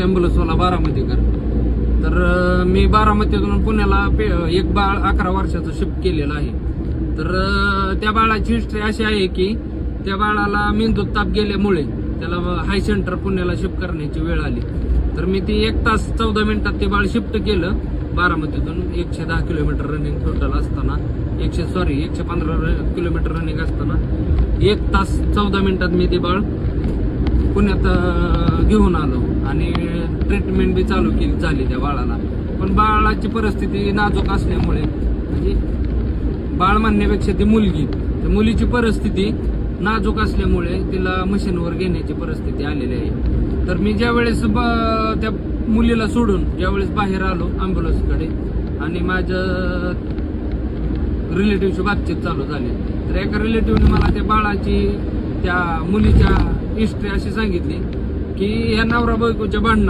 ॲम्ब्युलन्सवाला बारामतीकर. तर मी बारामतीतून पुण्याला एक बाळ 11 वर्षाचं शिफ्ट केलेलं आहे. तर त्या बाळाची हिस्ट्री अशी आहे की त्या बाळाला मेंदूत ताप गेल्यामुळे त्याला हाय सेंटर पुण्याला शिफ्ट करण्याची वेळ आली. तर मी ती 1 तास 14 मिनिटात ते बाळ शिफ्ट केलं बारामतीतून. 110 किलोमीटर रनिंग टोटल असताना 115 किलोमीटर रनिंग असताना 1 तास 14 मिनिटात मी ते बाळ पुण्यात घेऊन आलो आणि ट्रीटमेंट बी चालू केली झाली त्या बाळाला. पण बाळाची परिस्थिती नाजूक असल्यामुळे, म्हणजे बाळ म्हणण्यापेक्षा ती मुलगी, तर मुलीची परिस्थिती नाजूक असल्यामुळे तिला मशीनवर घेण्याची परिस्थिती आलेली आहे. तर मी ज्यावेळेस त्या मुलीला सोडून ज्यावेळेस बाहेर आलो ॲम्ब्युलन्सकडे आणि माझ्या रिलेटिव्हची बातचीत चालू झाली, तर एका रिलेटिव्हने मला त्या बाळाची, त्या मुलीच्या हिस्ट्री अशी सांगितली की ह्या नवरा बायकोच्या भांडणात